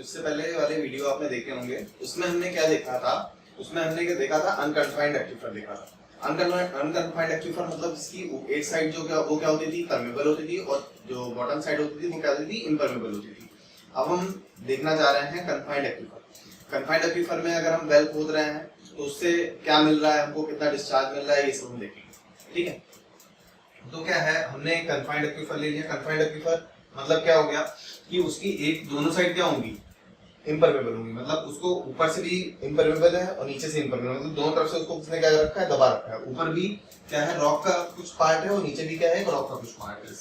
इससे पहले वाले वीडियो आपने देखे होंगे, उसमें हमने क्या देखा था, उसमें हमने क्या देखा था, अनकन्फाइंड एक्वीफर देखा था। अनकन्फाइंड एक्वीफर मतलब इसकी एक साइड जो क्या होती थी, परमेबल होती थी, और जो बॉटम साइड होती थी वो क्या होती थी, इम्परमेबल होती थी। अब हम देखना चाह रहे हैं कन्फाइंड एक्वीफर। कन्फाइंड एक्वीफर में अगर हम वेल खोद रहे हैं तो उससे क्या मिल रहा है हमको, कितना डिस्चार्ज मिल रहा है, ये सब हम देखेंगे। ठीक है, तो क्या है, हमने कन्फाइंड एक्वीफर ले लिया। कन्फाइंड एक्वीफर मतलब क्या हो गया कि उसकी एक दोनों साइड क्या होंगी, इम्परमेबल होंगी, मतलब उसको ऊपर से भी इम्परमेबल है और नीचे से इम्परमेबल, मतलब दोनों तरफ से उसको किसने क्या रखा है, दबा रखा है। ऊपर भी क्या है, रॉक का कुछ पार्ट है, और नीचे भी क्या है, रॉक का कुछ पार्ट है।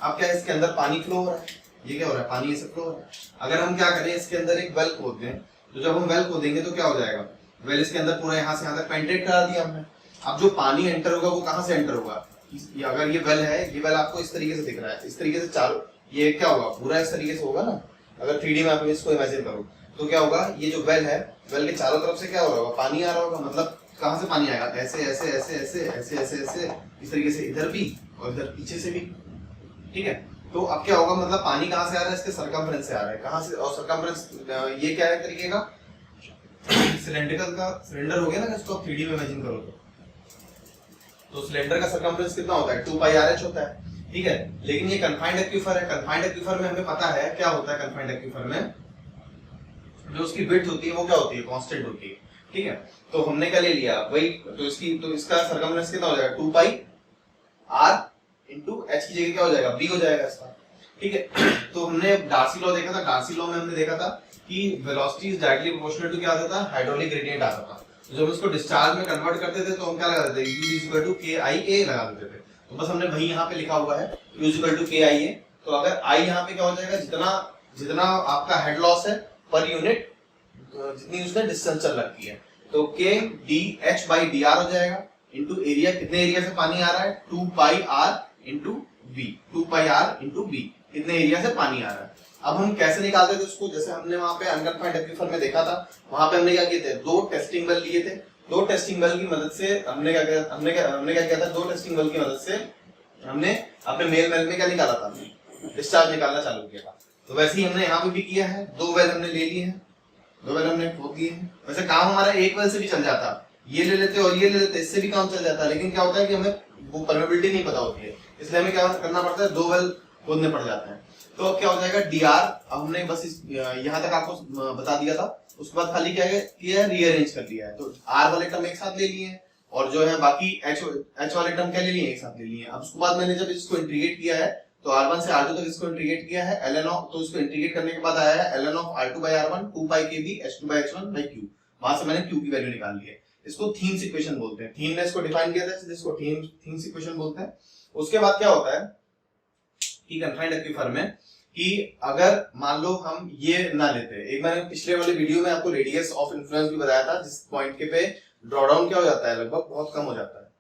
अब क्या है, इसके अंदर पानी फ्लो हो रहा है, ये क्या हो रहा है, पानी ऐसे फ्लो हो रहा है। अगर हम क्या करें, इसके अंदर एक वेल खोद दें, तो जब हम वेल खोदेंगे तो क्या हो जाएगा, वेल इसके अंदर पूरा यहाँ से यहाँ तक पेंट्रेट करा दिया हमने। अब जो पानी एंटर होगा वो कहाँ से एंटर होगा, अगर ये वेल है, ये वेल आपको इस तरीके से दिख रहा है, इस तरीके से चारों, ये क्या होगा, पूरा इस तरीके से होगा ना। अगर 3D में आप इसको इमेजिन करो तो क्या होगा, ये जो वेल है, वेल के चारों तरफ से क्या हो रहा होगा, पानी आ रहा होगा। मतलब कहाँ से पानी आएगा, ऐसे ऐसे ऐसे ऐसे ऐसे ऐसे ऐसे इस तरीके से, इधर भी और इधर पीछे से भी। ठीक है, तो अब क्या होगा, मतलब पानी कहाँ से आ रहा है, इसके सरकमफ्रेंस से आ रहा है। कहाँ से, और सरकमफ्रेंस ये क्या है तरीके का, सिलेंड्रिकल का सिलेंडर हो गया ना, इसको आप 3D में इमेजिन करो तो सिलेंडर का सरकमफ्रेंस कितना होता है, 2πRh होता है। ठीक है, लेकिन ये कन्फाइंड एक्वीफर है। कन्फाइंड एक्वीफर में हमें पता है क्या होता है, कन्फाइंड एक्वीफर में जो उसकी विड्थ होती है वो क्या होती है, कांस्टेंट होती है। ठीक है, तो हमने क्या ले लिया वही, तो इसका सरकमफ्रेंस कितना हो जाएगा, 2πr इंटू h की जगह क्या हो जाएगा, b हो जाएगा इसका। ठीक है, तो हमने डार्सी लॉ देखा था, डार्सी लॉ में हमने देखा था कि velocity is directly proportional to क्या आता था, हाइड्रोलिक ग्रेडियंट आता था। तो जब इसको डिस्चार्ज में कन्वर्ट करते थे तो हम क्या लगा देते थे, u इक्वल टू KIA लगा देते थे। तो बस हमने वही यहाँ पे लिखा हुआ है, u इक्वल टू KIA। तो अगर I यहाँ पे क्या हो जाएगा, जितना आपका हेड लॉस है पर यूनिट, जितनी उसने डिस्टेंस चल रखी है, तो K dH by dr हो जाएगा इनटू एरिया, कितने एरिया से पानी आ रहा है, 2πr into b, 2πr into b, कितने एरिया से पानी आ रहा है। अब हम कैसे निकालते थे उसको, जैसे हमने वहां पे अनकन्फाइंड एक्वीफर में देखा था, वहां पे हमने क्या किए थे, दो टेस्टिंग वेल लिए थे। दो टेस्टिंग वेल की मदद से हमने क्या किया था, दो टेस्टिंग वेल की मदद से हमने अपने मेल वेल में क्या निकाला था, डिस्चार्ज निकालना चालू किया था। तो वैसे ही हमने यहाँ पे भी किया है, दो वेल हमने ले लिए हैं, दो वेल हमने खोद दिए हैं। वैसे काम हमारा एक वेल से भी चल जाता, ये ले लेते और ये ले लेते, इससे भी काम चल जाता, लेकिन क्या होता है कि हमें वो परमेबिलिटी नहीं पता होती है, इसलिए हमें क्या करना पड़ता है, दो वेल खोदने पड़ जाते हैं। तो अब क्या हो जाएगा, dr, अब हमने बस यहाँ तक आपको बता दिया था, उसके बाद खाली क्या किया है, रीअरेंज कर लिया है। तो r वाले टर्म एक साथ ले लिए हैं, और जो है बाकी h वाले टर्म क्या ले लिए, एक साथ ले लिए हैं। अब उसके बाद मैंने जब इसको इंटीग्रेट किया है, तो r1 से r2 तक इसको इंटीग्रेट किया है, ln ऑफ, तो इसको इंटीग्रेट करने के बाद आया है ln of r2 by r1 2πkb h2 by h1 by q। वहां से मैंने q की वैल्यू निकाल ली है। इसको थीम्स इक्वेशन बोलते हैं, थीम ने इसको डिफाइन किया था, इसको थीम्स इक्वेशन बोलते हैं। उसके बाद क्या होता है कि कन्फाइंड एक्वीफर में, कि अगर मान लो हम ये ना लेते, एक मैंने पिछले वाले वीडियो में आपको रेडियस ऑफ इन्फ्लुएंस भी बताया था, जिस पॉइंट के पे ड्रॉडाउन क्या हो जाता है, लगभग बहुत कम हो जाता है।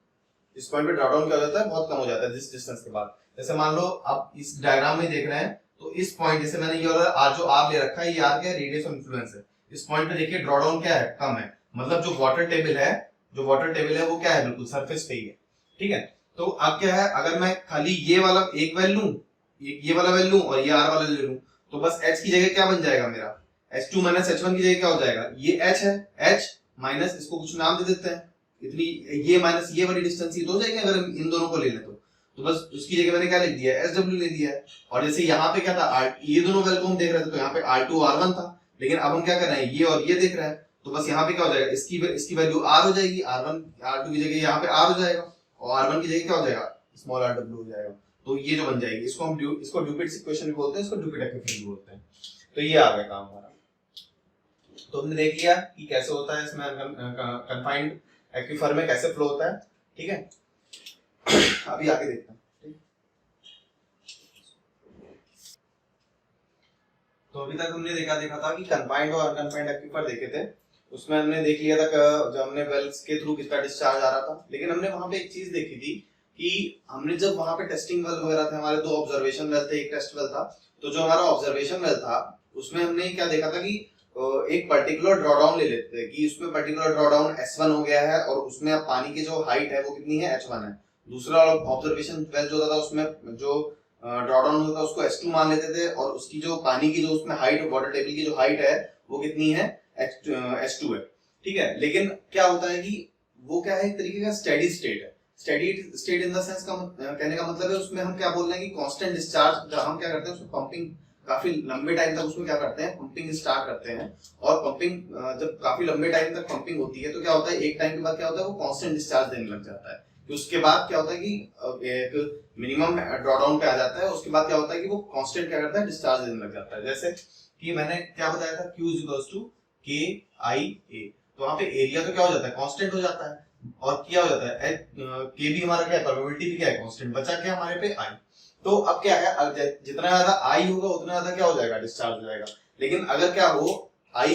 इस पॉइंट पे ड्रॉडाउन क्या हो जाता है, बहुत कम हो जाता है जिस डिस्टेंस के बाद। जैसे मान लो आप इस डायग्राम में देख रहे हैं, तो इस पॉइंट, जैसे मैंने ये वाला जो आर ले रखा है, ये आर क्या है, रेडियस ऑफ इन्फ्लुएंस है। इस पॉइंट पे देखिए ड्रॉडाउन क्या है, कम है, मतलब जो वाटर टेबल है वो क्या है, बिल्कुल सरफेस पे ही है। ठीक है, तो अब क्या है, अगर मैं खाली ये वाला एक वैल्यू लूं, ये वाला वैल्यू और ये आर वाला ले लूं, तो बस h की जगह क्या बन जाएगा मेरा, h2 माइनस h1 की जगह क्या हो जाएगा, ये h है, h माइनस, इसको कुछ नाम दे देते हैं, इतनी ये माइनस ये वाली डिस्टेंस ये तो हो जाएगी अगर हम इन दोनों को ले लें तो बस उसकी जगह मैंने क्या लिख दिया है, SW ले दिया है। और जैसे यहाँ पे क्या था, ये दोनों वैल्यू हम देख रहे थे, तो यहाँ पे R2 R1 था, लेकिन अब हम क्या कर रहे हैं, ये और ये देख रहे हैं, तो बस यहाँ पे क्या हो जाएगा, इसकी वैल्यू R हो जाएगी, R2 की जगह यहाँ पे R हो जाएगा, और R1 की जगह क्या हो जाएगा, स्मॉल rw हो जाएगा। तो ये जो बन जाएगी, इसको हम ड्यूपिट इक्वेशन भी बोलते हैं, इसको ड्यूपिट एक्वेशन भी बोलते हैं। तो ये आ गया काम हमारा। तो हमने देख लिया कि कैसे होता है इसमें कन्फाइंड एक्वीफर में कैसे फ्लो होता है। ठीक है, अभी आगे देखते हैं। तो अभी तक हमने देखा था कि कन्फाइंड और अनकन्फाइंड एक्वीफर देखे थे। उसमें हमने देख लिया था जब हमने वेल्स के थ्रू कितना डिस्चार्ज आ रहा था, लेकिन हमने वहां पे एक चीज देखी थी कि हमने जब वहां पे टेस्टिंग वेल वगैरह थे, हमारे दो ऑब्जर्वेशन वेल थे, एक टेस्ट वेल था, तो जो हमारा ऑब्जर्वेशन वेल था उसमें हमने क्या देखा था कि एक पर्टिकुलर ड्रॉडाउन ले लेते थे, कि उसमें पर्टिकुलर ड्रॉडाउन S1 हो गया है और उसमें अब पानी की जो हाइट है वो कितनी है, H1 है। दूसरा ऑब्जर्वेशन वेल जो था उसमें जो ड्रॉडाउन होता है उसको S2 मान लेते थे, और उसकी जो पानी की जो उसमें हाइट, वाटर टेबल की जो हाइट है वो कितनी है, S2 है। ठीक है, लेकिन क्या होता है कि वो क्या है, एक तरीके का स्टेडी स्टेट है। Steady state in the sense का कहने का मतलब है उसमें हम क्या बोल रहे हैं कि कांस्टेंट डिस्चार्ज, हम क्या करते हैं उसमें पंपिंग काफी लंबे टाइम तक उसमें क्या करते हैं, पंपिंग स्टार्ट करते हैं। और पंपिंग जब काफी लंबे टाइम तक पंपिंग होती है तो क्या होता है, एक टाइम के बाद क्या होता है वो कांस्टेंट डिस्चार्ज देने लग जाता है। तो उसके बाद क्या होता है कि एक मिनिमम ड्रॉडाउन पे आ जाता है, उसके बाद क्या होता है कि वो कांस्टेंट क्या करता है, डिस्चार्ज देने लग जाता है। जैसे कि मैंने क्या बताया था, Q = KIA, तो वहां पे एरिया तो क्या हो जाता है, कांस्टेंट हो जाता है, और क्या हो जाता है, के भी हमारा क्या है, परमेबिलिटी भी क्या है, कांस्टेंट, बचा क्या हमारे पे I। तो अब क्या है, जितना ज्यादा I होगा उतना ज्यादा क्या हो जाएगा, डिस्चार्ज हो जाएगा। लेकिन अगर क्या हो, I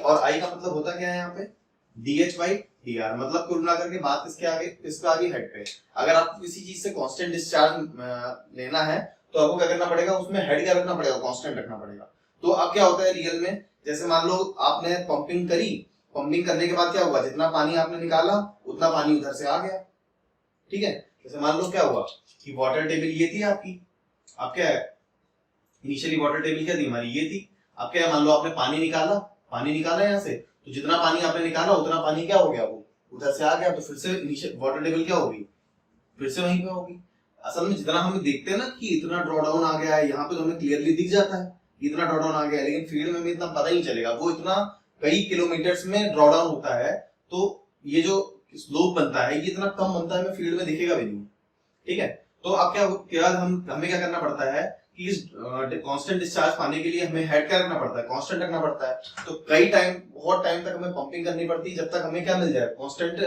और I का मतलब होता क्या है यहाँ पे, DH/DR, मतलब कुल मिलाकर के बात इसके आगे, इसका आगे हेड पे। अगर आपको किसी चीज से कांस्टेंट डिस्चार्ज लेना है तो आपको क्या करना पड़ेगा, उसमें हेड क्या रखना पड़ेगा, कांस्टेंट रखना पड़ेगा। तो अब क्या होता है रियल में, जैसे मान लो आपने पंपिंग करी, पंपिंग करने के बाद क्या हुआ, जितना पानी आपने निकाला उतना पानी उधर से आ गया। ठीक है, जैसे मान लो क्या हुआ कि वाटर टेबल ये थी आपकी, अब क्या है, इनिशियली वाटर टेबल क्या थी हमारी, ये थी। अब क्या है, मान लो आपने पानी निकाला यहाँ से, तो जितना पानी आपने निकाला उतना पानी क्या हो गया, वो उधर से आ गया, तो फिर से इनिशियल वाटर टेबल क्या होगी, फिर से वहीं पे होगी। असल में जितना हम देखते हैं ना कि इतना ड्रॉडाउन आ गया है, यहाँ पे तो हमें क्लियरली दिख जाता है इतना ड्रॉडाउन आ गया है, लेकिन फील्ड में भी इतना पता ही नहीं चलेगा, वो इतना कई किलोमीटर्स में ड्रॉडाउन होता है। तो ये जो स्लोप बनता है ये इतना कम बनता है, हमें फील्ड में दिखेगा भी नहीं। ठीक है, तो अब क्या हमें क्या करना पड़ता है कि इस कांस्टेंट डिस्चार्ज पाने के लिए हमें हेड क्या रखना पड़ता है, कांस्टेंट रखना पड़ता है। तो कई टाइम, बहुत टाइम तक हमें पंपिंग करनी पड़ती है जब तक हमें क्या मिल जाए, कांस्टेंट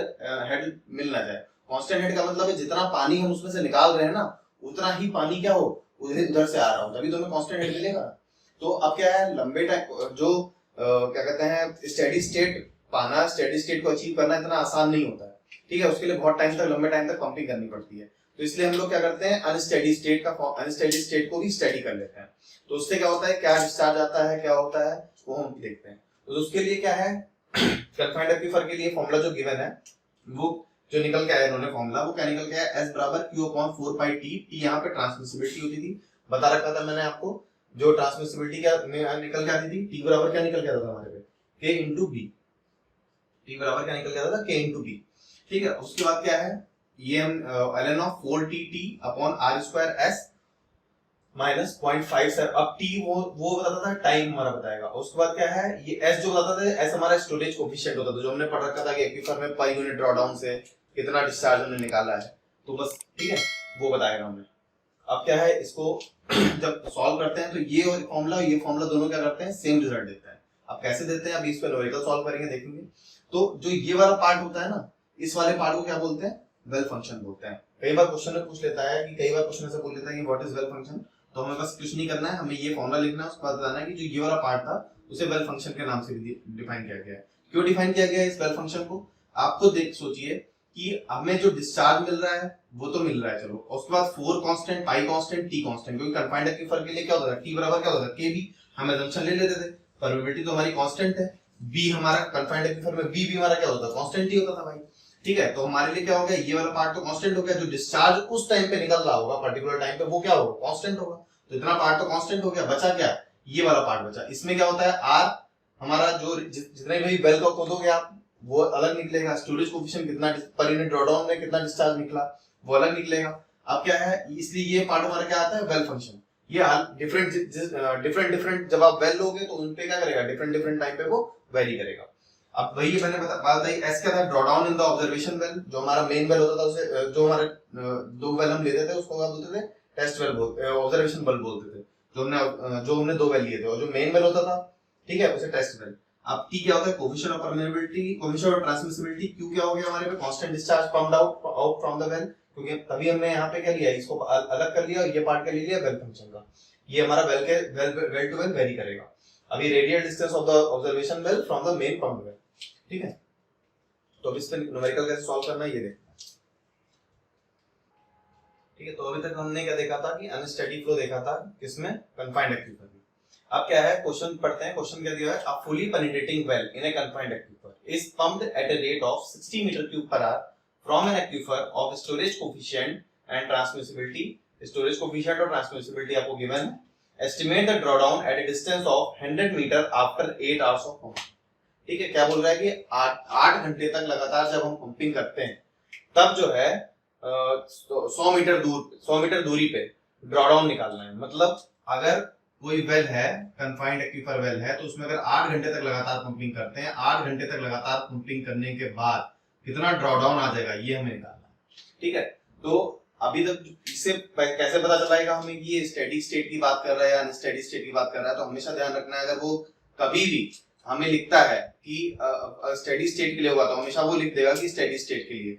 हेड मिल ना जाए। कांस्टेंट हेड का मतलब है जितना पानी हम उसमें से निकाल रहे हैं ना, उतना ही पानी क्या हो, उधर से आ रहा हो, तभी तो हमें कांस्टेंट हेड मिलेगा। तो अब क्या है, लंबे टाइम जो क्या कहते हैं स्टेडी स्टेट पाना, स्टेडी स्टेट को अचीव करना इतना आसान नहीं होता है। ठीक है, उसके लिए बहुत टाइम तक, लंबे टाइम तक पंपिंग करनी पड़ती है। तो इसलिए हम लोग क्या करते हैं, अनस्टेडी स्टेट को भी स्टडी कर लेते हैं। तो उससे क्या होता है, क्या डिस्चार्ज आता है, क्या होता है, वो हम देखते हैं। तो उसके लिए क्या है, कन्फाइंड एक्वीफर के लिए फॉर्मूला जो गिवन है, वो जो निकल के आया इन्होंने फॉर्मूला, वो क्या निकल के आया, S = Q/4πT। टी यहाँ पे ट्रांसमिसिबिलिटी होती थी, बता रखा था मैंने आपको, जो ट्रांसमिसिबिलिटी क्या निकल के आती थी, T बराबर क्या निकल के आता था हमारे पे, K × B। T बराबर क्या निकल के आता था, K × B। ठीक है, उसके बाद क्या है, ये हम ln of 4TT/r²s माइनस 0.57। अब T वो बताता था टाइम हमारा बताएगा। उसके बाद क्या है, ये S जो बताता था, S हमारा स्टोरेज कोएफिशिएंट होता था, जो हमने पढ़ रखा था कि एक्वीफर में पर यूनिट ड्रॉडाउन से कितना डिस्चार्ज हमने निकाला है, तो बस ठीक है, वो बताएगा हमें। अब क्या है, इसको जब सॉल्व करते हैं तो ये फॉर्मूला दोनों क्या करते हैं, सेम रिजल्ट देता है। अब कैसे देते हैं, अभी इस पे न्यूमेरिकल सॉल्व करेंगे, देखेंगे। तो जो ये वाला पार्ट होता है ना, इस वाले पार्ट को क्या बोलते हैं, वेल फंक्शन बोलते हैं। कई बार क्वेश्चन में पूछ लेता है कि कई बार क्वेश्चन ऐसे पूछ लेता है कि व्हाट इज वेल फंक्शन, तो हमें बस कुछ नहीं करना है, हमें ये फॉर्मूला लिखना है, उसके बाद बताना है कि जो ये वाला पार्ट था उसे वेल फंक्शन के नाम से डिफाइन किया गया है। क्यों डिफाइन किया गया है इस वेल फंक्शन को, आप तो देख सोचिए कि हमें जो डिस्चार्ज मिल रहा है वो तो मिल रहा है, चलो, उसके बाद 4 कांस्टेंट, पाई कांस्टेंट, टी कांस्टेंट, क्योंकि कन्फाइंड एक्वीफर के लिए क्या होता है, टी बराबर क्या होता है, के बी, हम अजम्पशन ले लेते थे, परमिबिलिटी तो हमारी कांस्टेंट है, बी हमारा कन्फाइंड एक्वीफर में बी भी हमारा क्या होता है, कांस्टेंट ही होता था भाई। ठीक है, तो हमारे लिए क्या हो गया, ये वाला पार्ट तो कांस्टेंट हो गया, जो डिस्चार्ज उस टाइम पे निकल रहा होगा पर्टिकुलर टाइम पे वो क्या होगा, कांस्टेंट होगा। तो इतना पार्ट तो कांस्टेंट हो गया, बचा क्या, ये वाला पार्ट बचा। इसमें क्या होता है, आर हमारा जो जितने भी वेल को खोदोगे आप वो अलग निकलेगा, स्टोरेज कोएफिशिएंट कितना पर यूनिट ड्रॉडाउन में कितना डिस्चार्ज निकला वो अलग निकलेगा। अब क्या है, इसलिए ये पार्ट हमारा क्या आता है, वेल फंक्शन। ये डिफरेंट जब आप वेल लोगे तो उनपे क्या करेगा, डिफरेंट टाइम पे वो वेरी करेगा। अब वही मैंने बात बताई, एस क्या था, drawdown in the observation well, जो हमारा मेन वेल होता था उसे, जो हमारे दो वेल हम लेते थे उसको क्या बोलते थे, टेस्ट वेल ऑब्जर्वेशन वेल बोलते थे, जो हमने दो वेल लिए थे, और जो मेन वेल होता था, ठीक है, उसे टेस्ट वेल। अब टी क्या होता है, coefficient of permeability, coefficient of transmissibility. Q क्या हो गया हमारे पे, constant discharge pumped out from the well, क्योंकि तभी हमने यहाँ पे क्या लिया, इसको अलग कर लिया और ये पार्ट क्या ले लिया, वेल फंक्शन का। ये हमारा वेल टू वेल वेरी करेगा। अब ये radial distance of the observation well from the main pump well, ठीक है। तो अब इस पे न्यूमेरिकल कैसे सॉल्व करना है ये देखना है, ठीक है। तो अभी तक हमने क्या देखा था कि अनस्टेडी फ्लो देखा था, किसमें, कन्फाइंड एक्वीफर में। अब क्या है, क्वेश्चन पढ़ते हैं। क्वेश्चन क्या दिया है, a fully penetrating well in a confined aquifer is pumped at a rate of 60 metre cube per hour from an aquifer of storage coefficient and transmissibility storage coefficient और ट्रांसमिसिबिलिटी आपको given है। Estimate the drawdown at a distance of 100 metre after 8 hours of pumping. ठीक है, क्या बोल रहा है कि 8 घंटे तक लगातार जब हम पंपिंग करते हैं तब जो है 100 मीटर दूरी पे ड्रॉडाउन निकालना है। मतलब अगर कोई वेल है, कंफाइंड एक्वीफर वेल है, तो उसमें अगर 8 घंटे तक लगातार पंपिंग करते हैं, 8 घंटे तक लगातार पंपिंग करने के बाद कितना ड्रॉडाउन आ जाएगा ये हमें निकालना है। ठीक है, तो अभी तक इससे कैसे पता चलाएगा हमें कि ये स्टेडी स्टेट की बात कर रहा है या अनस्टेडी स्टेट की बात कर रहा है। तो हमेशा ध्यान रखना है, अगर वो कभी भी हमें लिखता है कि स्टेडी स्टेट के लिए होगा तो हमेशा वो लिख देगा कि स्टेडी स्टेट के लिए।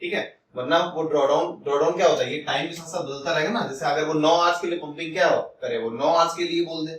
ठीक है, वरना वो ड्रॉडाउन क्या होता है, ये टाइम के साथ साथ बदलता रहेगा ना। जैसे अगर वो 9 आवर्स के लिए पंपिंग क्या करे, वो 9 आवर्स के लिए बोल दे,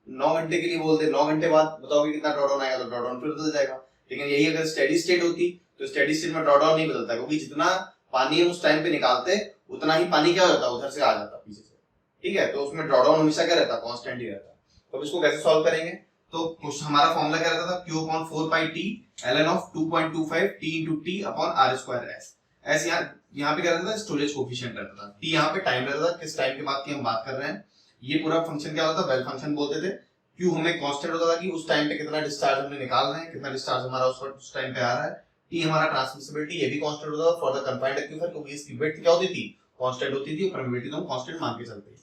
9 घंटे के लिए बोल दे, 9 घंटे बाद बताओगे कितना ड्रॉडाउन आएगा, तो ड्रॉडाउन फिर बदल जाएगा। लेकिन यही अगर स्टेडी स्टेट होती तो स्टेडी स्टेट में ड्रॉडाउन नहीं बदलता, क्योंकि जितना पानी हम उस टाइम पे निकालते उतना ही पानी क्या होता है उधर से आ जाता पीछे से। ठीक है, तो उसमें ड्रॉडाउन हमेशा क्या रहता, कांस्टेंट ही रहता। तो अब इसको कैसे सॉल्व करेंगे, तो हमारा फॉर्मूला क्या रहता था, Q upon 4 pi T ln of 2.25 T into T upon R square S। ऐसे यहाँ पे क्या रहता था, स्टोरेज कोफिशिएंट रहता था। T यहाँ पे टाइम रहता था, किस टाइम के बाद की हम बात कर रहे हैं। ये पूरा फंक्शन क्या होता था, वेल फंक्शन बोलते थे। Q हमें कांस्टेंट होता था कि उस टाइम पे कितना डिस्चार्ज हमने निकाल रहे हैं, कितना डिस्चार्ज हमारा उस टाइम पे आ रहा है। T हमारा ट्रांसमिसिबिलिटी, ये भी कांस्टेंट होता था फॉर द कन्फाइंड एक्वीफर, क्योंकि इसकी विड्थ क्या होती थी, कांस्टेंट होती थी, और परमिटिविटी तो हम कांस्टेंट मान के चलते थे।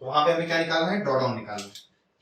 तो वहां पे हमें क्या निकालना है, ड्रॉडाउन निकालना है।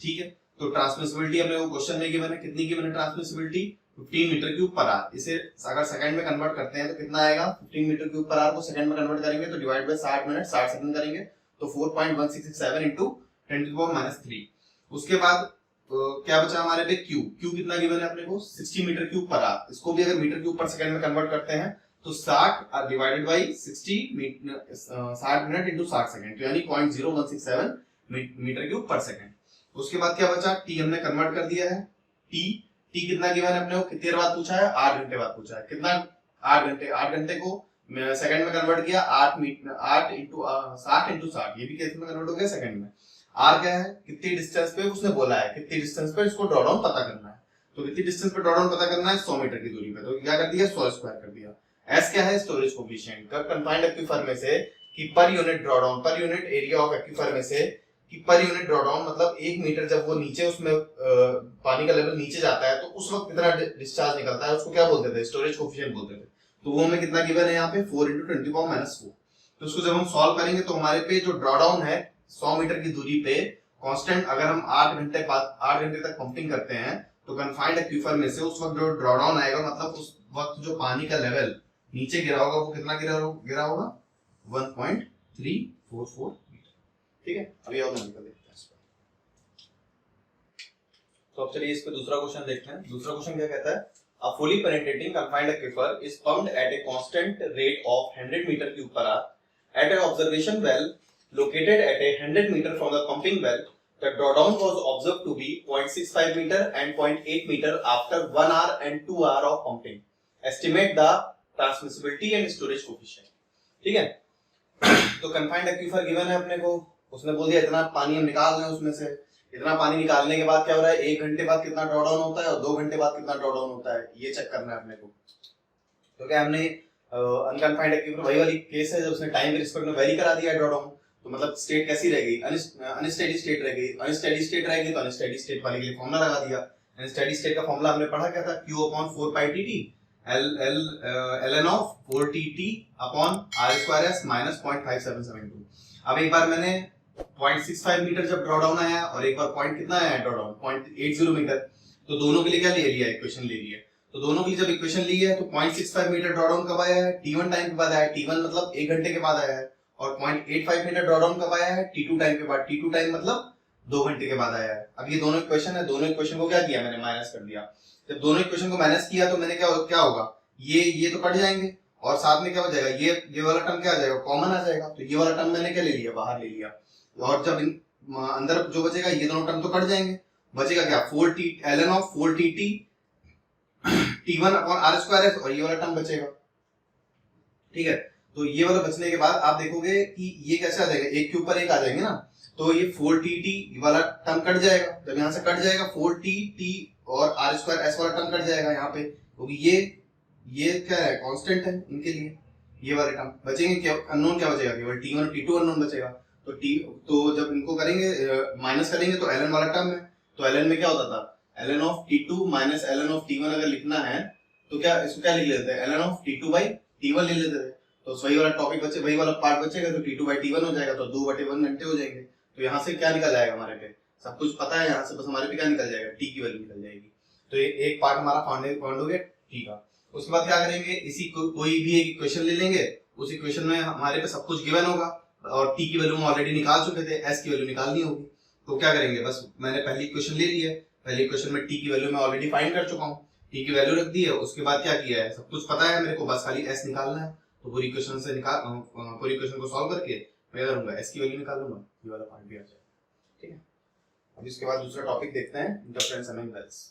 ठीक है, तो ट्रांसमिसिबिलिटी हमने वो क्वेश्चन में गिवन है, कितनी गिवन है transmissibility, 15 metre cube per hour. इसे अगर सेकंड में कन्वर्ट करते हैं तो कितना आएगा, 15 मीटर क्यूब पर आवर को सेकंड में कन्वर्ट करेंगे तो डिवाइड बाय 60 मिनट 60 सेकंड करेंगे तो 4.1667 into 10⁻³ उसके बाद क्या बचा हमारे पे, क्यू कितना गिवन है अपने को, 60 मीटर क्यूब पर आवर। इसको भी अगर मीटर क्यूब पर सेकंड में कन्वर्ट करते हैं तो 60 divided by 60 minute into 60 second, यानी 0.0167 मीटर क्यूब पर सेकंड। उसके बाद क्या बचा, टी हमने कन्वर्ट कर दिया है। टी कितना गिवन है अपने को, कितनी देर बाद पूछा है, 8 घंटे बाद पूछा है। कितना, 8 घंटे को सेकंड में कन्वर्ट किया, 8 into 60, ये भी कैसे में कन्वर्ट हो गया सेकंड में। आर क्या है, कितनी डिस्टेंस पे उसने बोला है, कितनी डिस्टेंस पे इसको ड्रॉडाउन पता करना है। तो कितनी डिस्टेंस पे ड्रॉडाउन पता करना है, 100 मीटर की दूरी पे। तो क्या कर दिया, 100 स्क्वायर कर दिया। एस क्या है, स्टोरेज कोफिशिएंट। कंफाइंड एक्वीफर में से कि per unit drawdown, per unit area of aquifer में से कि पर यूनिट ड्रॉडाउन मतलब 1 मीटर जब वो नीचे उसमें पानी का लेवल नीचे जाता है तो उस वक्त कितना डिस्चार्ज निकलता है, उसको क्या बोलते थे, स्टोरेज कोफिशिएंट बोलते थे। तो वो हमें कितना गिवन है यहाँ पे, 4 into 10⁻⁴। तो उसको जब हम सॉल्व करेंगे तो हमारे पे जो ड्रॉडाउन है 100 मीटर की दूरी पे कांस्टेंट, अगर हम 8 घंटे तक पंपिंग करते हैं तो कन्फाइंड एक्वीफर में से उस वक्त जो ड्रॉडाउन आएगा, मतलब उस वक्त जो पानी का लेवल नीचे गिरा होगा वो कितना गिरा होगा 1.344 मीटर। ठीक है, अभी और निकल देखते हैं। तो अब चलिए इस पे दूसरा क्वेश्चन देखते हैं। दूसरा क्वेश्चन क्या कहता है, a fully penetrating confined aquifer is pumped at a constant rate of 100 meter cube per hour at an observation well located at a 100 meter from the pumping well. The drawdown was observed to be 0.65 meter and 0.8 meter after 1 hour and 2 hour of pumping. Estimate the transmissibility and storage coefficient. ठीक है, तो confined aquifer given है अपने को, उसने बोल दिया इतना पानी हम निकाल रहे हैं उसमें से। इतना पानी निकालने के बाद क्या हो रहा है, 1 घंटे बाद कितना ड्रॉडाउन होता है और 2 घंटे बाद कितना ड्रॉडाउन होता है, ये चेक करना है अपने को। तो क्या हमने अनकन्फाइंड एक्वीफर वही वाली केस है जब उसने टाइम के रिस्पेक्ट में वेरी करा दिया ड्रॉडाउन, तो मतलब स्टेट कैसी रहेगी, अनस्टेडी स्टेट रहेगी। अनस्टेडी स्टेट रहेगी तो अनस्टेडी स्टेट वाले के लिए फॉर्मूला लगा दिया। अनस्टेडी स्टेट का फॉर्मूला हमने पढ़ा क्या था, Q upon 4 pi T ln of 4TT upon R square S minus 0.5772। अब एक बार मैंने 0.65 मीटर जब ड्रॉडाउन आया और एक बार पॉइंट कितना आया ड्रॉडाउन 0.80 मीटर, तो दोनों के लिए क्या ले लिया, इक्वेशन ले लिया। तो दोनों के लिए जब इक्वेशन ली है तो 0.65 मीटर ड्रॉडाउन कब आया है, T1 टाइम के बाद आया है। T1 मतलब 1 घंटे के बाद आया है। और 0.85 मीटर ड्रॉडाउन कब आया है, T2 टाइम के बाद। T2 टाइम मतलब 2 घंटे के बाद आया है। अब ये दोनों इक्वेशन है, दोनों इक्वेशन को क्या किया मैंने, माइनस कर दिया। जब दोनों इक्वेशन को माइनस किया तो मैंने क्या होगा, ये तो कट जाएंगे और साथ में क्या हो जाएगा, ये वाला टर्म क्या आ जाएगा, कॉमन आ जाएगा। तो ये वाला टर्म मैंने क्या ले लिया, बाहर ले लिया। और जब अंदर जो बचेगा, ये दोनों टर्म तो कट जाएंगे, बचेगा क्या, 4t ln of 4tt T1 upon R square S, और ये वाला टर्म बचेगा। ठीक है, तो ये वाला बचने के बाद आप देखोगे कि ये कैसे आ जाएगा, एक के ऊपर एक आ जाएंगे ना, तो ये 4tt वाला टर्म कट जाएगा। जब यहाँ से कट जाएगा 4tt और R square S वाला टर्म कट जाएगा यहाँ पे, क्योंकि ये क्या है, कांस्टेंट है इनके लिए। ये वाले टर्म बचेंगे, क्या अननोन क्या बचेगा, केवल T1 और T2 अननोन बचेगा। तो तो जब इनको करेंगे माइनस करेंगे तो ln वाला टर्म है, तो ln में क्या होता था, ln of t2 minus ln of t1 अगर लिखना है तो क्या इसको क्या लिख लेते हैं, ln of t2 by t1 लिख लेते थे। तो वही वाला टॉपिक बचे, वही वाला पार्ट बचेगा, तो t2 बाई t1 हो जाएगा, तो 2/1 घंटे हो जाएंगे। तो यहाँ से क्या निकल जाएगा हमारे पे, सब कुछ पता है यहाँ से, बस हमारे पे क्या निकल जाएगा, t की वैल्यू निकल जाएगी। तो एक पार्ट हमारा फाउंड हो गया t का। उसके बाद क्या करेंगे, इसी कोई भी एक इक्वेशन ले लेंगे, उस इक्वेशन में हमारे पे सब कुछ गिवन होगा और t की वैल्यू हम ऑलरेडी निकाल चुके थे, s की वैल्यू निकालनी होगी। तो क्या करेंगे, बस मैंने पहली इक्वेशन ले ली है, पहली इक्वेशन में t की वैल्यू मैं ऑलरेडी फाइंड कर चुका हूँ, t की वैल्यू रख दी है। उसके बाद क्या किया है, सब कुछ पता है मेरे को, बस खाली s निकालना है। तो पूरी इक्वेशन से पूरी इक्वेशन को सॉल्व करके मैं करूंगा s की वैल्यू निकाल लूंगा, ये वाला पार्ट भी आ जाएगा। ठीक है, अब इसके बाद दूसरा टॉपिक देखते हैं, इंटरफेरेंस अमंग वेल्स।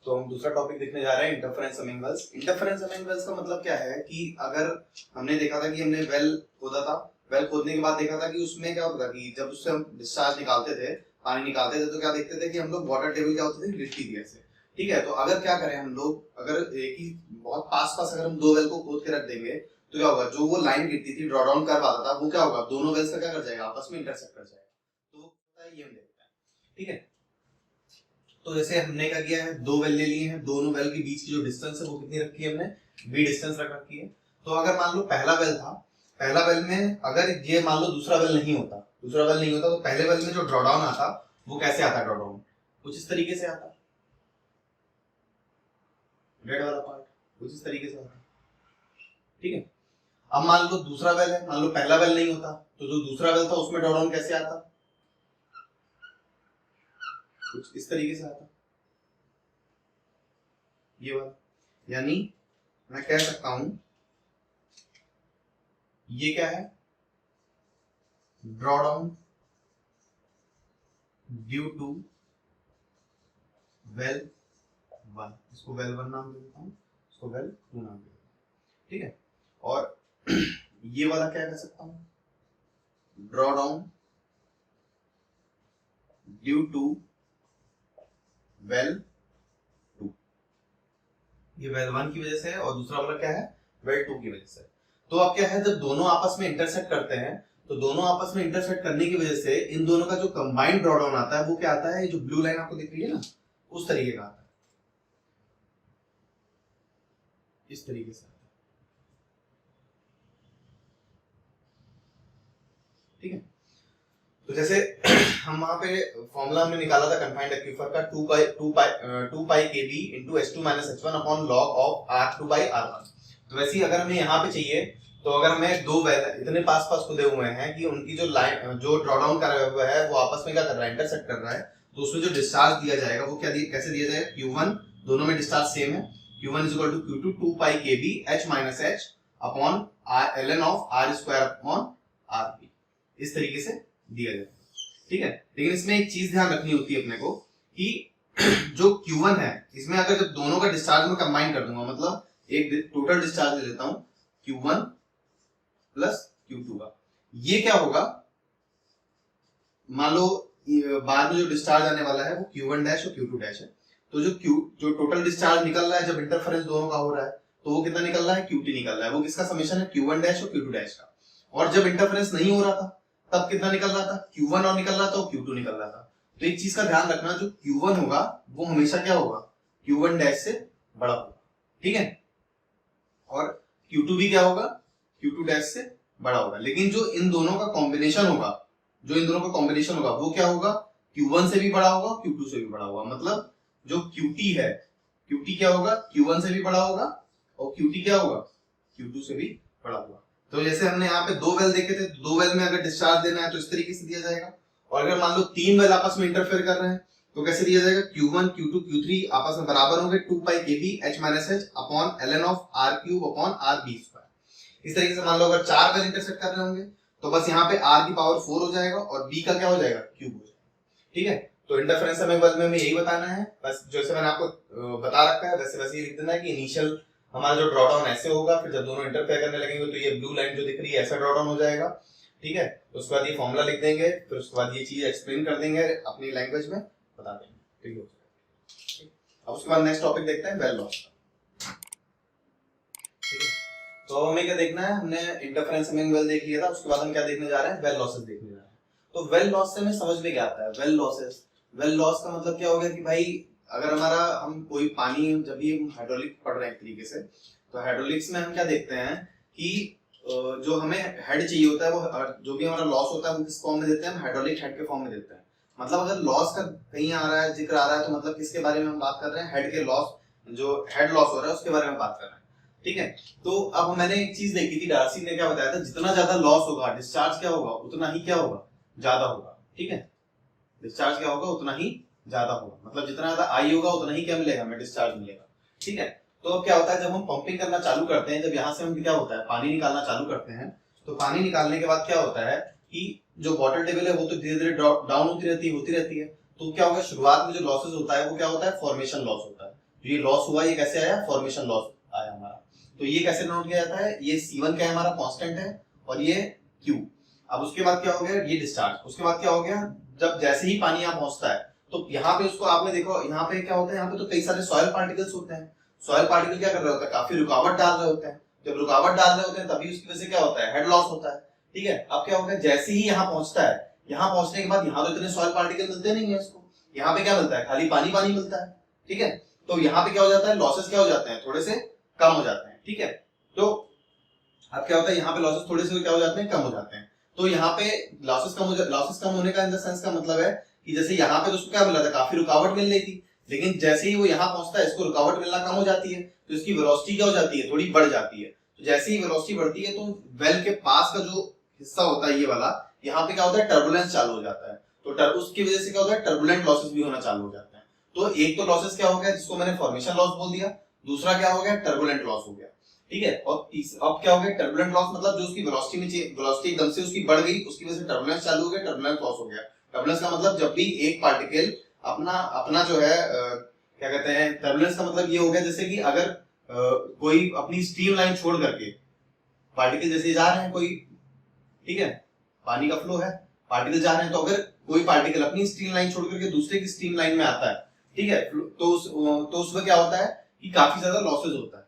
तो हम दूसरा टॉपिक देखने जा रहे हैं, interference among wells. Interference among wells का मतलब क्या है कि अगर हमने देखा था कि हमने वेल खोदा था, वेल खोदने के बाद देखा था कि उसमें क्या होता था कि जब उससे हम डिस्चार्ज निकालते थे, पानी निकालते थे, तो क्या देखते थे कि हम लोग वाटर टेबल क्या होते थे, गिरती थी ऐसे। ठीक है, तो अगर क्या करें हम लोग, अगर एक ही बहुत पास पास अगर हम दो वेल को खोद के रख देंगे तो क्या होगा, जो वो लाइन गिरती थी, ड्रॉ डाउन कर्व आता था, वो क्या होगा, दोनों वेल्स का क्या कर जाएगा, आपस में इंटरसेक्ट कर जाएगा। तो ये हम देखते हैं। ठीक है, तो जैसे हमने क्या किया है, दो वेल ले लिए हैं, दोनों वेल के बीच की जो डिस्टेंस है वो कितनी रखी है हमने, v डिस्टेंस रख रखी है। तो अगर मान लो पहला वेल था, पहला वेल में अगर ये मान लो दूसरा वेल नहीं होता, तो पहले वेल में जो ड्रॉ डाउन आता वो कैसे आता, ड्रॉ डाउन कुछ इस तरीके से आता, रेड वाला पार्ट कुछ इस तरीके से आता। ठीक है, अब मान लो दूसरा वेल है, मान लो पहला वेल नहीं होता, तो जो दूसरा वेल था उसमें ड्रॉ डाउन कैसे आता, कुछ इस तरीके से आता, ये वाला। यानी मैं कह सकता हूं ये क्या है, draw down due to well 1, इसको वेल 1 नाम दे देता हूं, इसको वेल 2 नाम दे देता हूं। ठीक है, और ये वाला क्या कह सकता हूं, draw down due to well 2, ये वेल 1 की वजह से है और दूसरा वाला क्या है, वेल 2 की वजह से। तो अब क्या है, जब दोनों आपस में इंटरसेक्ट करते हैं, तो दोनों आपस में इंटरसेक्ट करने की वजह से इन दोनों का जो कंबाइंड ड्रॉ डाउन आता है वो क्या आता है, जो ब्लू लाइन आपको दिख रही है ना, उस तरीके का आता है, इस तरीके से आता है। ठीक है, तो जैसे हम वहां पे फॉर्मूला हमने निकाला था कन्फाइंड एक्वीफर का 2 पाई kb into h2 minus h1 upon log of r2 by r1। तो वैसे ही अगर हमें यहाँ पे चाहिए, तो अगर हमें दो वेल इतने पास पास खुदे हुए हैं कि उनकी जो लाइन, जो ड्रॉ डाउन कर रहा हुआ है वो आपस में क्या कर रहा है, इंटरसेक्ट कर रहा है, तो उसमें जो डिस्चार्ज दिया जाएगा वो कैसे दिया जाएगा, q1, दोनों में डिस्चार्ज सेम है, q1 is equal to q2 2 pi kb h minus h upon ln of r square upon rb, इस तरीके से दिया जाएगा। ठीक है, लेकिन इसमें एक चीज ध्यान रखनी होती है अपने को कि जो Q1 है, इसमें अगर जब दोनों का डिस्चार्ज में कंबाइन कर दूंगा, मतलब एक टोटल डिस्चार्ज ले लेता हूं Q1 प्लस Q2 का, ये क्या होगा, मान लो बाद में जो डिस्चार्ज आने वाला है वो Q1 डैश और Q2 डैश है, तो जो टोटल डिस्चार्ज निकल रहा है जब इंटरफेरेंस दोनों का हो रहा है, तो वो कितना निकल रहा है, QT निकल रहा है, वो किसका समेशन है, Q1 डैश और Q2 डैश का। और जब इंटरफेरेंस नहीं हो रहा था तब कितना निकल रहा था, Q1 और निकल रहा था और Q2 निकल रहा था। तो एक चीज का ध्यान रखना, जो Q1 होगा वो हमेशा क्या होगा, Q1 डैश से बड़ा होगा। ठीक है, और Q2 भी क्या होगा, Q2 डैश से बड़ा होगा। लेकिन जो इन दोनों का कॉम्बिनेशन होगा, वो क्या होगा, Q1 से भी बड़ा होगा, Q2 से भी बड़ा होगा। मतलब जो QT है, QT क्या होगा, Q1 से भी बड़ा होगा और QT क्या होगा, Q2 से भी बड़ा होगा। तो जैसे हमने यहाँ पे दो वेल देखे थे, दो वेल में अगर डिस्चार्ज देना है तो इस तरीके से दिया जाएगा, और अगर मान लो तीन वेल आपस में इंटरफेयर कर रहे हैं तो कैसे दिया जाएगा, Q1 Q2 Q3 आपस में बराबर होंगे 2 पाई kb h minus h upon ln of r cube upon r b square. इस तरीके से मान लो अगर चार वेल इंटरसेक्ट कर रहे होंगे तो बस यहाँ पे r की पावर 4 हो जाएगा और b का क्या हो जाएगा, क्यूब हो जाएगा। ठीक है, तो इंटरफेरेंस अमंग वेल में हमें यही बताना है, बस जैसे मैंने आपको बता रखा है वैसे वैसे ही लिख देना है कि इनिशियल हमारा जो ड्रॉ डाउन ऐसे होगा, फिर जब दोनों इंटरफेयर करने लगेंगे तो ये ब्लू लाइन जो दिख रही है ऐसा ड्रॉ डाउन हो जाएगा। ठीक है, तो उसके बाद ये फॉर्मूला लिख देंगे, फिर उसके बाद ये चीज एक्सप्लेन कर देंगे अपनी लैंग्वेज में, बता देंगे। ठीक है, अब उसके बाद नेक्स्ट टॉपिक देखते हैं, वेल लॉस। ठीक है, तो हमें क्या देखना है, हमने इंटरफेरेंस अमंग वेल देख लिया था, उसके बाद हम क्या देखने जा रहे हैं, वेल लॉसेस देखने तो वेल लॉस से हमें समझ में क्या आता है, वेल लॉसेस, वेल लॉस का मतलब क्या हो गया कि भाई अगर हमारा हम कोई पानी, जब भी हम हाइड्रोलिक पढ़ रहे हैं एक तरीके से, तो हाइड्रोलिक्स में हम क्या देखते हैं कि जो हमें हेड चाहिए होता है, वो जो भी हमारा लॉस होता है वो किस फॉर्म में देते हैं, हम हाइड्रोलिक हेड के फॉर्म में देते हैं। मतलब अगर लॉस का कहीं आ रहा है, जिक्र आ रहा है, तो मतलब किसके बारे में हम बात कर रहे हैं, हेड के लॉस, जो हेड लॉस हो रहा है उसके बारे में बात कर रहे हैं। ठीक है, तो अब मैंने एक चीज देखी थी, डार्सी ने क्या बताया था, जितना ज्यादा लॉस होगा डिस्चार्ज क्या होगा उतना ही क्या होगा, ज्यादा होगा। ठीक है, डिस्चार्ज क्या होगा उतना ही ज्यादा होगा, मतलब जितना ज्यादा आई होगा उतना ही क्या मिलेगा, हमें डिस्चार्ज मिलेगा। ठीक है, तो अब क्या होता है जब हम पंपिंग करना चालू करते हैं, जब यहाँ से हम क्या होता है पानी निकालना चालू करते हैं, तो पानी निकालने के बाद क्या होता है कि जो वाटर टेबल है वो तो धीरे धीरे डाउन होती रहती है। तो क्या होगा, शुरुआत में जो लॉसेस होता है वो क्या होता है, फॉर्मेशन लॉस होता है। जो ये लॉस हुआ ये कैसे आया, फॉर्मेशन लॉस आया हमारा। तो ये कैसे नोट किया जाता है, ये C1 क्या है हमारा कांस्टेंट है, और ये Q। अब उसके बाद क्या हो गया, ये डिस्चार्ज। उसके बाद क्या हो गया, जब जैसे ही पानी यहाँ पहुंचता है तो यहाँ पे उसको आपने देखो, यहाँ पे क्या होता है, यहाँ पे तो कई सारे सॉइल पार्टिकल्स होते हैं। सॉइल पार्टिकल क्या कर रहे होते हैं, काफी रुकावट डाल रहे होते हैं। जब रुकावट डाल रहे होते हैं तभी उसकी वजह से क्या होता है, हेड लॉस होता है। ठीक है, अब क्या होगा, जैसे ही यहाँ पहुंचता है, यहाँ पहुंचने के बाद यहाँ तो इतने सॉइल पार्टिकल मिलते नहीं है इसको, यहाँ पे क्या मिलता है, खाली पानी पानी मिलता है। ठीक है, तो यहाँ पे क्या हो जाता है, लॉसेस क्या हो जाते हैं, थोड़े से कम हो जाते हैं। ठीक है, तो अब क्या होता है, यहाँ पे लॉसेस थोड़े से क्या हो जाते हैं, कम हो जाते हैं। तो यहाँ पे लॉसेस कम होने का इन द सेंस का मतलब है कि जैसे यहाँ पे तो उसको क्या मिला था, काफी रुकावट मिल रही थी, लेकिन जैसे ही वो यहाँ पहुंचता है इसको रुकावट मिलना कम हो जाती है, तो इसकी वेलोसिटी क्या हो जाती है, थोड़ी बढ़ जाती है। तो जैसे ही वेलोसिटी बढ़ती है तो वेल के पास का जो हिस्सा होता है ये वाला, यहाँ पे क्या होता है, टर्बुलेंस चालू हो जाता है। तो उसकी वजह से क्या होता है, टर्बुलेंट लॉसेस भी होना चालू हो जाते हैं। तो एक तो लॉसेस क्या हो गया, जिसको मैंने फॉर्मेशन लॉस बोल दिया, दूसरा क्या हो गया, टर्बुलेंट लॉस हो गया। ठीक है, और अब क्या हो गया, टर्बुलेंट लॉस मतलब जो उसकी वेलोसिटी एकदम से उसकी बढ़ गई, उसकी वजह से टर्बुलेंस चालू हो गया, टर्बुलेंट लॉस हो गया। टर्बुलेंस का मतलब जब भी एक पार्टिकल अपना अपना जो है क्या कहते हैं, टर्बुलेंस का मतलब ये हो गया जैसे कि अगर कोई अपनी स्ट्रीम लाइन छोड़ करके पार्टिकल जैसे जा रहे हैं कोई, ठीक है, पानी का फ्लो है, पार्टिकल जा रहे हैं, तो अगर कोई पार्टिकल अपनी स्ट्रीम लाइन छोड़ करके दूसरे की स्ट्रीम लाइन में आता है, ठीक है, तो उसमें क्या होता है कि काफी ज्यादा लॉसेज होता है,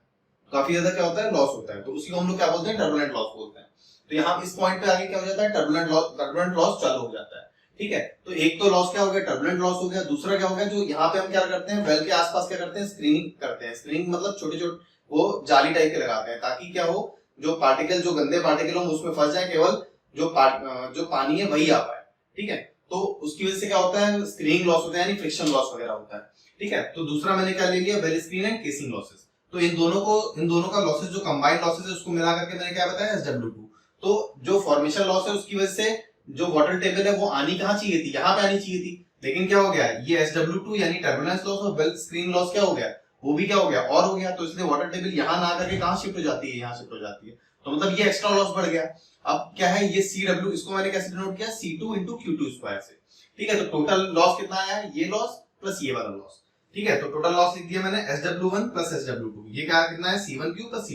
काफी ज्यादा क्या होता है, लॉस होता है। तो उसी को हम लोग क्या बोलते हैं, टर्बुलेंट लॉस बोलते हैं। तो यहाँ इस पॉइंट पे आगे क्या हो जाता है, टर्बुलेंट लॉस चालू हो जाता है। ठीक है, तो एक तो लॉस क्या हो गया, टर्बुलेंट लॉस हो गया। दूसरा क्या हो गया, जो यहाँ पे हम क्या करते हैं, वेल के आसपास क्या करते हैं, स्क्रीनिंग करते हैं। स्क्रीनिंग मतलब छोटे छोटे वो जाली टाइप के लगाते हैं, ताकि क्या हो, जो पार्टिकल, जो गंदे पार्टिकल हो उसमें फंस जाए, केवल जो पानी है वही आ पाए। ठीक है, तो उसकी वजह से क्या होता है, स्क्रीनिंग लॉस होता है, यानी फ्रिक्शन लॉस वगैरह होता है। ठीक है, तो दूसरा मैंने क्या ले लिया, well screen and casing losses. तो इन दोनों का लॉसेस जो कंबाइंड लॉसेस है उसको मिला करके मैंने क्या बताया, SW2। तो जो फॉर्मेशन लॉस है उसकी वजह से जो वाटर टेबल है वो आनी कहाँ चाहिए थी, यहाँ पे आनी चाहिए थी, लेकिन क्या हो गया, ये SW2 यानी टर्बुलेंस लॉस और वेल स्क्रीन लॉस क्या हो गया, वो भी क्या हो गया, और हो गया। तो इसलिए वाटर टेबल यहाँ ना आकर के कहाँ शिफ्ट हो जाती है, यहाँ शिफ्ट हो जाती है। तो मतलब ये एक्स्ट्रा लॉस बढ़ गया। अब क्या है, ये CW, इसको मैंने कैसे डिनोट किया, C2 into Q2 स्क्वायर से। ठीक है, तो टोटल लॉस कितना आया है, ये लॉस प्लस ये वाला लॉस। ठीक है, तो टोटल लॉस लिख दिया मैंने SW1 प्लस SW2। ये क्या कितना है, C1Q प्लस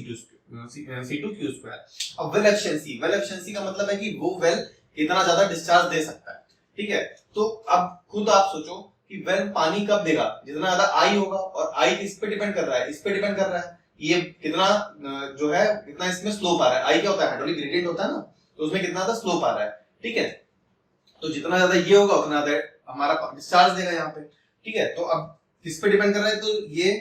C2Q स्क्वायर। अब वेल एफिशिएंसी का मतलब है कि वो वेल कितना ज्यादा डिस्चार्ज दे सकता है। ठीक है, तो अब खुद आप सोचो कि वेल पानी कब देगा, जितना ज्यादा आई होगा, और आई किस पे डिपेंड कर रहा है, इस पे डिपेंड कर रहा है, ये कितना जो है कितना इसमें स्लोप आ रहा है। आई क्या होता है, हाइड्रोलिक ग्रेडियंट होता है ना, तो उसमें कितना ज्यादा स्लोप आ रहा है। ठीक है, तो जितना ज्यादा ये होगा उतना ज्यादा हमारा डिस्चार्ज देगा यहाँ पे। ठीक है, तो अब किस पे डिपेंड कर रहा है, तो ये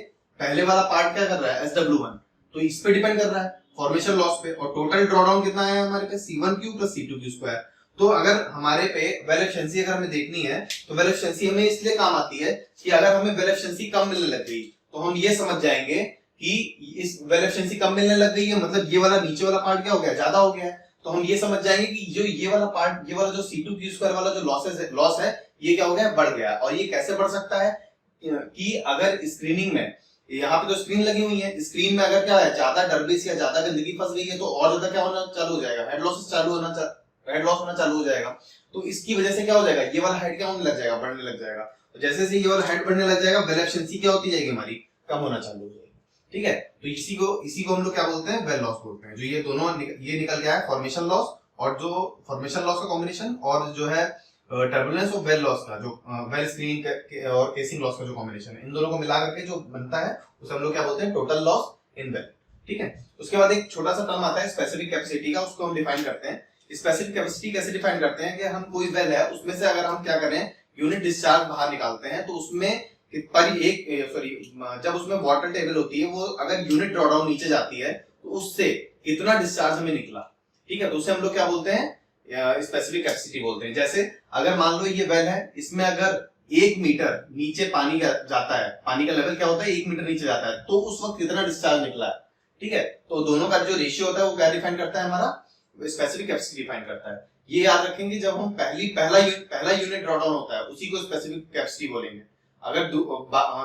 पहले वाला पार्ट क्या कर रहा है, SW1, तो इस पे डिपेंड कर रहा है फॉर्मेशन लॉस पे। और टोटल ड्रॉडाउन कितना आया हमारे पे, C1Q प्लस C2Q स्क्वायर। तो अगर हमारे पे वेल एफिशिएंसी अगर हमें देखनी है, तो वेल एफिशिएंसी हमें इसलिए काम आती है कि अगर हमें वेल एफिशिएंसी कम मिलने लग गई तो हम ये समझ जाएंगे कि इस वेल एफिशिएंसी कम मिलने लग गई है, मतलब ये वाला नीचे वाला पार्ट क्या हो गया, ज्यादा हो गया है। तो हम ये समझ जाएंगे कि जो ये वाला पार्ट, ये वाला जो C2Q स्क्वायर वाला जो लॉस है ये क्या हो गया, बढ़ गया। और ये कैसे बढ़ सकता है कि अगर स्क्रीनिंग में, यहाँ पे तो स्क्रीन लगी हुई है, स्क्रीन में अगर क्या है, ज्यादा डर्बिस या ज्यादा गंदगी फंस गई है, तो और ज्यादा क्या होना चालू हो जाएगा, हेड लॉस होना चालू हो जाएगा। तो इसकी वजह से क्या हो जाएगा, ये वाला हेड क्या होने लग जाएगा, बढ़ने लग जाएगा। तो जैसे जैसे ये वाला हेड बढ़ने लग जाएगा, वेल एफिशिएंसी क्या होती जाएगी, हमारी कम होना चालू हो जाएगी। ठीक है, तो इसी को हम लोग क्या बोलते हैं, वेल लॉस बोलते हैं। जो ये दोनों ये निकल गया है फॉर्मेशन लॉस, और जो फॉर्मेशन लॉस का कॉम्बिनेशन, और जो है टर्बुलेंस और वेल लॉस का, जो वेल स्क्रीनिंग और केसिंग लॉस का जो कॉम्बिनेशन है, इन दोनों को मिला करके जो बनता है उसे हम लोग क्या बोलते हैं, टोटल लॉस इन वेल। ठीक है, उसके बाद एक छोटा सा टर्म आता है स्पेसिफिक कैपेसिटी का, उसको हम डिफाइन करते हैं स्पेसिफिक कैपेसिटी कैसे डिफाइन करते हैं कि हम कोई वेल है उसमें से अगर हम क्या करें यूनिट डिस्चार्ज बाहर निकालते हैं तो उसमें पर एक जब उसमें वाटर टेबल होती है वो अगर यूनिट ड्रॉडाउन नीचे जाती है तो उससे कितना डिस्चार्ज हमें निकला, ठीक है, तो उसे हम लोग क्या बोलते हैं स्पेसिफिक कैपेसिटी बोलते हैं। जैसे अगर मान लो ये वेल है, इसमें अगर 1 मीटर नीचे पानी का जाता है, पानी का लेवल क्या होता है 1 मीटर नीचे जाता है, तो उस वक्त कितना डिस्चार्ज निकला है, ठीक है, तो दोनों का जो रेशियो होता है वो क्या डिफाइन करता है हमारा स्पेसिफिक कैपेसिटी डिफाइन करता है। ये याद रखेंगे जब हम पहला यूनिट ड्रॉडाउन होता है उसी को स्पेसिफिक कैपेसिटी बोलेंगे। अगर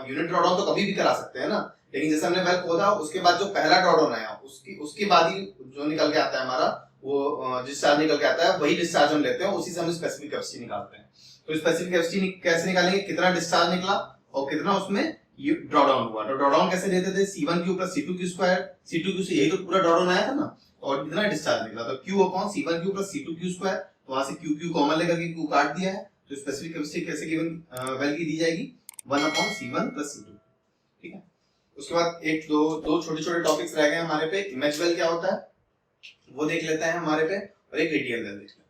यूनिट ड्रॉडाउन तो कभी भी करा सकते हैं ना, लेकिन जैसे हमने वेल खोदा उसके बाद जो पहला ड्रॉडाउन आया उसके बाद ही जो निकल के आता है हमारा वो डिस्चार्ज निकल के आता है वही डिस्चार्ज हम लेते हैं, उसी से हम स्पेसिफिक कैपेसिटी निकालते हैं। तो स्पेसिफिक कैपेसिटी कैसे निकालेंगे, कितना डिस्चार्ज निकला और कितना उसमें ड्रॉडाउन हुआ। तो ड्रॉडाउन कैसे लेते थे C1Q + C2Q स्क्वायर, C2Q से यही तो पूरा ड्रॉडाउन आया था ना, और कितना डिस्चार्ज निकला तो Q/C1Q + C2Q स्क्वायर, तो वहां से Q कॉमन लेकर के Q काट दिया है, तो स्पेसिफिक कैपेसिटी कैसे गिवन वेल की दी जाएगी 1/C1 + C2, ठीक है। उसके बाद एक दो छोटे टॉपिक्स रह गए हमारे पे। इमेज वेल क्या होता है वो देख लेते हैं हमारे पे, और एक रेडियल वेल देखते हैं।